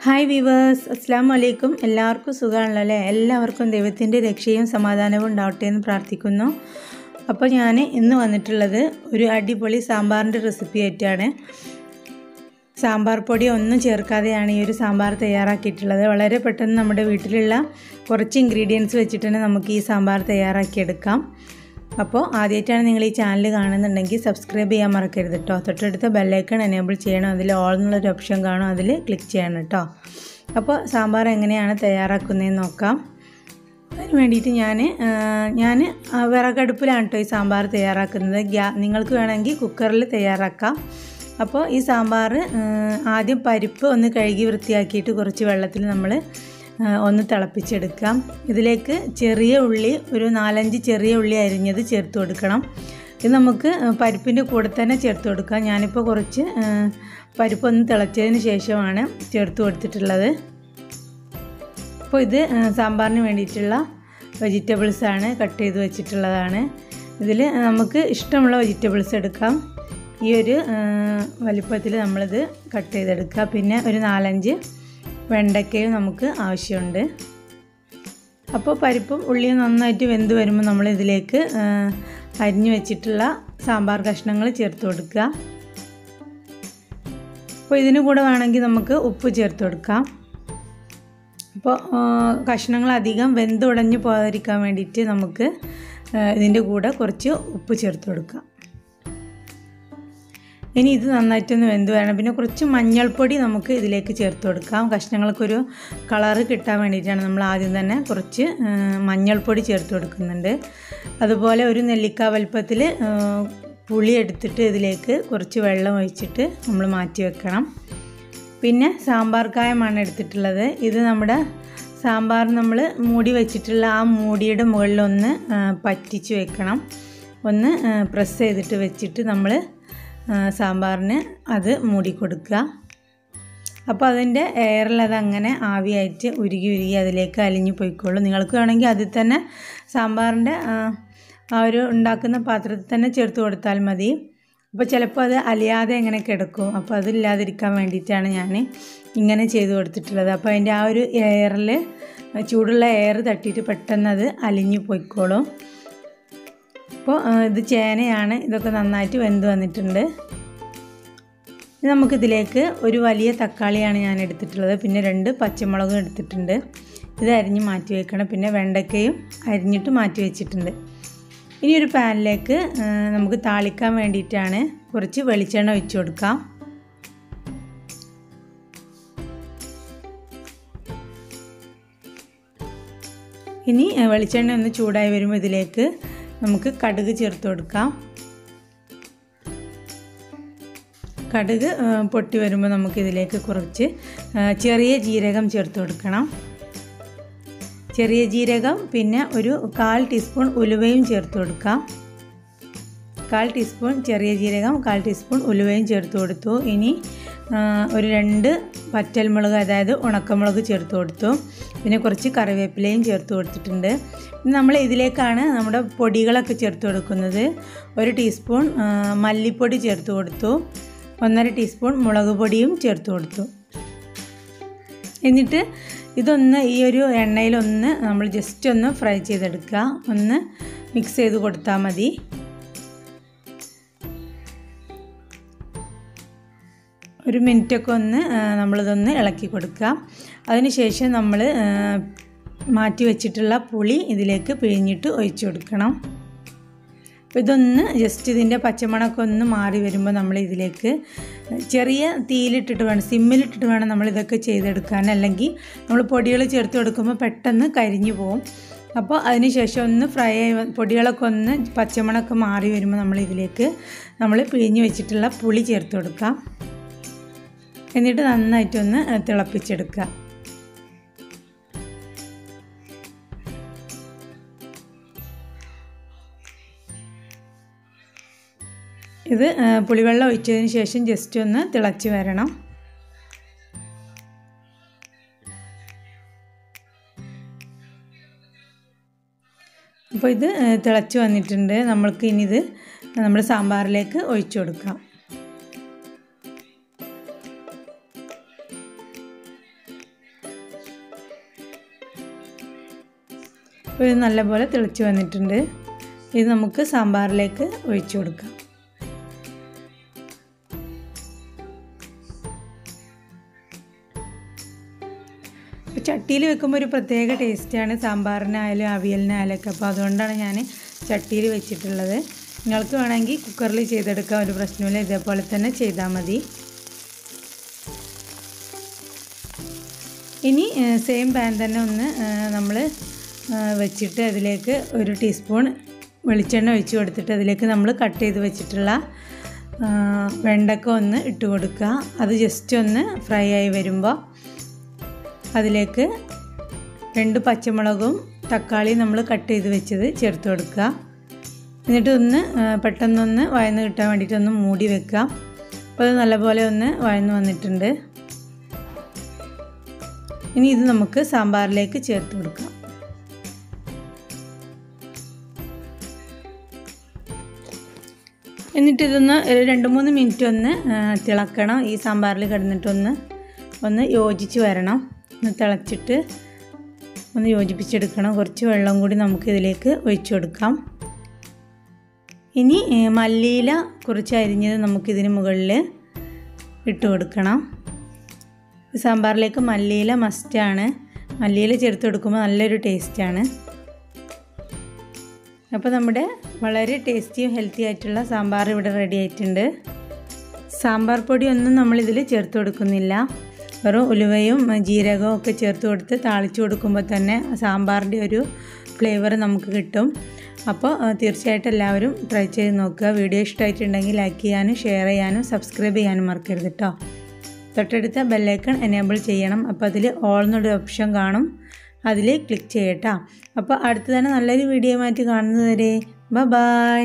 Hi weavers, അസ്സാം വലൈക്കും. എല്ലാവർക്കും സുഖമാണല്ലോ. എല്ലാവർക്കും ദൈവത്തിൻ്റെ രക്ഷയും സമാധാനവും ഉണ്ടാവട്ടെ എന്ന് പ്രാർത്ഥിക്കുന്നു. അപ്പോൾ ഞാൻ ഇന്ന് വന്നിട്ടുള്ളത് ഒരു അടിപൊളി സാമ്പാറിൻ്റെ റെസിപ്പി ആയിട്ടാണ്. സാമ്പാർ പൊടി ഒന്നും ചേർക്കാതെയാണ് ഈ ഒരു സാമ്പാർ തയ്യാറാക്കിയിട്ടുള്ളത്. വളരെ പെട്ടെന്ന് നമ്മുടെ വീട്ടിലുള്ള കുറച്ച് ഇൻഗ്രീഡിയൻസ് വെച്ചിട്ട് തന്നെ നമുക്ക് ഈ സാമ്പാർ തയ്യാറാക്കിയെടുക്കാം. അപ്പോൾ ആദ്യമായിട്ടാണ് നിങ്ങൾ ഈ ചാനൽ കാണുന്നുണ്ടെങ്കിൽ സബ്സ്ക്രൈബ് ചെയ്യാൻ മറക്കരുത് കേട്ടോ. തൊട്ടടുത്ത ബെല്ലൈക്കൺ എനേബിൾ ചെയ്യണം. അതിൽ ഓൾ എന്നുള്ളൊരു ഓപ്ഷൻ കാണും, അതിൽ ക്ലിക്ക് ചെയ്യണം കേട്ടോ. അപ്പോൾ സാമ്പാർ എങ്ങനെയാണ് തയ്യാറാക്കുന്നതെന്ന് നോക്കാം. അതിന് വേണ്ടിയിട്ട് ഞാൻ വിറകടുപ്പിലാണ് കേട്ടോ ഈ സാമ്പാർ തയ്യാറാക്കുന്നത്. നിങ്ങൾക്ക് വേണമെങ്കിൽ കുക്കറിൽ തയ്യാറാക്കാം. അപ്പോൾ ഈ സാമ്പാർ ആദ്യം പരിപ്പ് ഒന്ന് കഴുകി വൃത്തിയാക്കിയിട്ട് കുറച്ച് വെള്ളത്തിൽ നമ്മൾ ഒന്ന് തിളപ്പിച്ചെടുക്കാം. ഇതിലേക്ക് ചെറിയ ഉള്ളി, ഒരു 4-5 ചെറിയ ഉള്ളി അരിഞ്ഞത് ചേർത്ത് കൊടുക്കണം. ഇത് നമുക്ക് പരിപ്പിൻ്റെ കൂടെ തന്നെ ചേർത്ത് കൊടുക്കാം. ഞാനിപ്പോൾ കുറച്ച് പരിപ്പൊന്ന് തിളച്ചതിന് ശേഷമാണ് ചേർത്ത് കൊടുത്തിട്ടുള്ളത്. അപ്പോൾ ഇത് സാമ്പാറിന് വേണ്ടിയിട്ടുള്ള വെജിറ്റബിൾസാണ്, കട്ട് ചെയ്ത് വെച്ചിട്ടുള്ളതാണ്. ഇതിൽ നമുക്ക് ഇഷ്ടമുള്ള വെജിറ്റബിൾസ് എടുക്കാം. ഈ ഒരു വലിപ്പത്തിൽ നമ്മളിത് കട്ട് ചെയ്തെടുക്കുക. പിന്നെ ഒരു 4-5 വെണ്ടയ്ക്കയും നമുക്ക് ആവശ്യമുണ്ട്. അപ്പോൾ പരിപ്പും ഉള്ളിയും നന്നായിട്ട് വെന്ത് വരുമ്പോൾ നമ്മൾ ഇതിലേക്ക് അരിഞ്ഞു വെച്ചിട്ടുള്ള സാമ്പാർ കഷ്ണങ്ങൾ ചേർത്ത് കൊടുക്കുക. അപ്പോൾ ഇതിന് കൂടെ വേണമെങ്കിൽ നമുക്ക് ഉപ്പ് ചേർത്ത് കൊടുക്കാം. അപ്പോൾ കഷ്ണങ്ങൾ അധികം വെന്തുടഞ്ഞു പോകാതിരിക്കാൻ വേണ്ടിയിട്ട് നമുക്ക് ഇതിൻ്റെ കൂടെ കുറച്ച് ഉപ്പ് ചേർത്ത് കൊടുക്കാം. ഇനി ഇത് നന്നായിട്ടൊന്ന് വെന്ത് വരണം. പിന്നെ കുറച്ച് മഞ്ഞൾപ്പൊടി നമുക്ക് ഇതിലേക്ക് ചേർത്ത് കൊടുക്കാം. കഷ്ണങ്ങൾക്കൊരു കളറ് കിട്ടാൻ വേണ്ടിയിട്ടാണ് നമ്മൾ ആദ്യം തന്നെ കുറച്ച് മഞ്ഞൾപ്പൊടി ചേർത്ത് കൊടുക്കുന്നുണ്ട്. അതുപോലെ ഒരു നെല്ലിക്ക വലുപ്പത്തിൽ പുളി എടുത്തിട്ട് ഇതിലേക്ക് കുറച്ച് വെള്ളം ഒഴിച്ചിട്ട് നമ്മൾ മാറ്റി വെക്കണം. പിന്നെ സാമ്പാർ കായമാണ് എടുത്തിട്ടുള്ളത്. ഇത് നമ്മുടെ സാമ്പാർ നമ്മൾ മൂടി വെച്ചിട്ടുള്ള ആ മൂടിയുടെ മുകളിലൊന്ന് പറ്റിച്ച് വെക്കണം. ഒന്ന് പ്രസ് ചെയ്തിട്ട് വെച്ചിട്ട് നമ്മൾ സാമ്പാറിന് അത് മൂടി കൊടുക്കുക. അപ്പോൾ അതിൻ്റെ എയറിൽ അതങ്ങനെ ആവിയായിട്ട് ഉരുകി അതിലേക്ക് അലിഞ്ഞു പോയിക്കോളും. നിങ്ങൾക്ക് വേണമെങ്കിൽ അതിൽ തന്നെ സാമ്പാറിൻ്റെ ആ ഒരു ഉണ്ടാക്കുന്ന പാത്രത്തിൽ തന്നെ ചേർത്ത് കൊടുത്താൽ മതി. അപ്പോൾ ചിലപ്പോൾ അത് അലിയാതെ എങ്ങനെ കിടക്കും. അപ്പോൾ അതില്ലാതിരിക്കാൻ വേണ്ടിയിട്ടാണ് ഞാൻ ഇങ്ങനെ ചെയ്ത് കൊടുത്തിട്ടുള്ളത്. അപ്പോൾ അതിൻ്റെ ആ ഒരു എയറിൽ ചൂടുള്ള എയർ തട്ടിയിട്ട് പെട്ടെന്ന് അത് അലിഞ്ഞു പോയിക്കോളും. അപ്പോൾ ഇത് ചേനയാണ്. ഇതൊക്കെ നന്നായിട്ട് വെന്ത് വന്നിട്ടുണ്ട്. നമുക്കിതിലേക്ക് ഒരു വലിയ തക്കാളിയാണ് ഞാൻ എടുത്തിട്ടുള്ളത്. പിന്നെ 2 പച്ചമുളകും എടുത്തിട്ടുണ്ട്. ഇത് അരിഞ്ഞ് മാറ്റി വെക്കണം. പിന്നെ വെണ്ടയ്ക്കയും അരിഞ്ഞിട്ട് മാറ്റി വെച്ചിട്ടുണ്ട്. ഇനി ഒരു പാനിലേക്ക് നമുക്ക് താളിക്കാൻ വേണ്ടിയിട്ടാണ് കുറച്ച് വെളിച്ചെണ്ണ ഒഴിച്ച് കൊടുക്കാം. ഇനി വെളിച്ചെണ്ണ ഒന്ന് ചൂടായി വരുമ്പോൾ ഇതിലേക്ക് നമുക്ക് കടുക് ചേർത്ത് കൊടുക്കാം. കടുക് പൊട്ടി വരുമ്പോൾ നമുക്കിതിലേക്ക് കുറച്ച് ചെറിയ ജീരകം ചേർത്ത് കൊടുക്കണം. ചെറിയ ജീരകം, പിന്നെ ഒരു 1/4 ടീസ്പൂൺ ഉലുവയും ചേർത്ത് കൊടുക്കാം. 1/4 ടീസ്പൂൺ ചെറിയ ജീരകം, 1/4 ടീസ്പൂൺ ഉലുവയും ചേർത്ത് കൊടുത്തു. ഇനി ഒരു 2 വറ്റൽമുളക്, അതായത് ഉണക്കമുളക് ചേർത്ത് കൊടുത്തു. പിന്നെ കുറച്ച് കറിവേപ്പിലയും ചേർത്ത് കൊടുത്തിട്ടുണ്ട്. നമ്മൾ ഇതിലേക്കാണ് നമ്മുടെ പൊടികളൊക്കെ ചേർത്ത് കൊടുക്കുന്നത്. 1 ടീസ്പൂൺ മല്ലിപ്പൊടി ചേർത്ത് കൊടുത്തു. 1.5 ടീസ്പൂൺ മുളക് പൊടിയും ചേർത്ത് കൊടുത്തു. എന്നിട്ട് ഇതൊന്ന് ഈ ഒരു എണ്ണയിലൊന്ന് നമ്മൾ ജസ്റ്റ് ഒന്ന് ഫ്രൈ ചെയ്തെടുക്കുക. ഒന്ന് മിക്സ് ചെയ്ത് കൊടുത്താൽ മതി. ഒരു മിനിറ്റൊക്കെ ഒന്ന് നമ്മളിതൊന്ന് ഇളക്കി കൊടുക്കുക. അതിനുശേഷം നമ്മൾ മാറ്റി വെച്ചിട്ടുള്ള പുളി ഇതിലേക്ക് പിഴിഞ്ഞിട്ട് ഒഴിച്ചു കൊടുക്കണം. അപ്പോൾ ഇതൊന്ന് ജസ്റ്റ് ഇതിൻ്റെ പച്ചമണമൊക്കെ ഒന്ന് മാറി വരുമ്പോൾ നമ്മൾ ഇതിലേക്ക് ചെറിയ തീയിലിട്ടിട്ട് വേണം, സിമ്മിലിട്ടിട്ട് വേണം നമ്മളിതൊക്കെ ചെയ്തെടുക്കാൻ. അല്ലെങ്കിൽ നമ്മൾ പൊടികൾ ചേർത്ത് കൊടുക്കുമ്പോൾ പെട്ടെന്ന് കരിഞ്ഞു പോകും. അപ്പോൾ അതിന് ശേഷം ഒന്ന് ഫ്രൈ ആയി പൊടികളൊക്കെ ഒന്ന് പച്ചമണമൊക്കെ മാറി വരുമ്പോൾ നമ്മളിതിലേക്ക് നമ്മൾ പിഴിഞ്ഞ് വെച്ചിട്ടുള്ള പുളി ചേർത്ത് കൊടുക്കാം. എന്നിട്ട് നന്നായിട്ടൊന്ന് തിളപ്പിച്ചെടുക്കുക. ഇത് പുളിവെള്ളം ഒഴിച്ചതിന് ശേഷം ജസ്റ്റ് ഒന്ന് തിളച്ച് വരണം. അപ്പോൾ ഇത് തിളച്ച് വന്നിട്ടുണ്ട്. നമ്മൾക്ക് ഇനി ഇത് നമ്മുടെ സാമ്പാറിലേക്ക് ഒഴിച്ചു കൊടുക്കാം. അപ്പോൾ ഇത് നല്ലപോലെ തിളച്ച് വന്നിട്ടുണ്ട്. ഇത് നമുക്ക് സാമ്പാറിലേക്ക് ഒഴിച്ചു കൊടുക്കാം. ചട്ടിയിൽ വെക്കുമ്പോൾ ഒരു പ്രത്യേക ടേസ്റ്റാണ് സാമ്പാറിനായാലും അവിയലിനായാലൊക്കെ. അപ്പോൾ അതുകൊണ്ടാണ് ഞാൻ ചട്ടിയിൽ വെച്ചിട്ടുള്ളത്. നിങ്ങൾക്ക് വേണമെങ്കിൽ കുക്കറിൽ ചെയ്തെടുക്കാം, ഒരു പ്രശ്നമില്ല. ഇതേപോലെ തന്നെ ചെയ്താൽ മതി. ഇനി സെയിം പാൻ തന്നെ ഒന്ന് നമ്മൾ വെച്ചിട്ട് അതിലേക്ക് 1 ടീസ്പൂൺ വെളിച്ചെണ്ണ ഒഴിച്ച് കൊടുത്തിട്ട് അതിലേക്ക് നമ്മൾ കട്ട് ചെയ്ത് വെച്ചിട്ടുള്ള വെണ്ടക്ക ഒന്ന് ഇട്ട് കൊടുക്കുക. അത് ജസ്റ്റ് ഒന്ന് ഫ്രൈ ആയി വരുമ്പോൾ അതിലേക്ക് 2 പച്ചമുളകും തക്കാളിയും നമ്മൾ കട്ട് ചെയ്ത് വെച്ചത് ചേർത്ത് കൊടുക്കുക. എന്നിട്ട് ഒന്ന് പെട്ടെന്നൊന്ന് വഴന്ന് കിട്ടാൻ വേണ്ടിയിട്ടൊന്ന് മൂടി വെക്കുക. അപ്പോൾ അത് നല്ലപോലെ ഒന്ന് വഴന്ന് വന്നിട്ടുണ്ട്. ഇനി ഇത് നമുക്ക് സാമ്പാറിലേക്ക് ചേർത്ത് കൊടുക്കാം. എന്നിട്ട് ഇതൊന്ന് 2-3 മിനിറ്റ് ഒന്ന് തിളക്കണം. ഈ സാമ്പാറിൽ കിടന്നിട്ടൊന്ന് യോജിച്ച് വരണം. ഒന്ന് തിളച്ചിട്ട് ഒന്ന് യോജിപ്പിച്ചെടുക്കണം. കുറച്ച് വെള്ളം കൂടി നമുക്ക് ഇതിലേക്ക് ഒഴിച്ചു കൊടുക്കാം. ഇനി മല്ലിയില കുറച്ച് അരിഞ്ഞത് നമുക്കിതിന് മുകളിൽ ഇട്ട് കൊടുക്കണം. സാമ്പാറിലേക്ക് മല്ലിയില മസ്റ്റാണ്. മല്ലിയില ചേർത്ത് കൊടുക്കുമ്പോൾ നല്ലൊരു ടേസ്റ്റാണ്. അപ്പോൾ നമ്മുടെ വളരെ ടേസ്റ്റിയും ഹെൽത്തി ആയിട്ടുള്ള സാമ്പാർ ഇവിടെ റെഡി ആയിട്ടുണ്ട്. സാമ്പാർ പൊടിയൊന്നും നമ്മളിതിൽ ചേർത്ത് കൊടുക്കുന്നില്ല. വെറും ഉലുവയും ജീരകവും ഒക്കെ ചേർത്ത് കൊടുത്ത് താളിച്ച് കൊടുക്കുമ്പോൾ തന്നെ സാമ്പാറിൻ്റെ ഒരു ഫ്ലേവർ നമുക്ക് കിട്ടും. അപ്പോൾ തീർച്ചയായിട്ടും എല്ലാവരും ട്രൈ ചെയ്ത് നോക്കുക. വീഡിയോ ഇഷ്ടമായിട്ടുണ്ടെങ്കിൽ ലൈക്ക് ചെയ്യാനും ഷെയർ ചെയ്യാനും സബ്സ്ക്രൈബ് ചെയ്യാനും മറക്കരുത് കേട്ടോ. തൊട്ടടുത്ത ബെല്ലൈക്കൺ എനേബിൾ ചെയ്യണം. അപ്പോൾ അതിൽ ഓൾ എന്നൊരു ഓപ്ഷൻ കാണും, അതിൽ ക്ലിക്ക് ചെയ്യട്ടോ. അപ്പോൾ അടുത്ത് തന്നെ നല്ലൊരു വീഡിയോ ആയിട്ട് കാണുന്നത് വരെ ബൈ.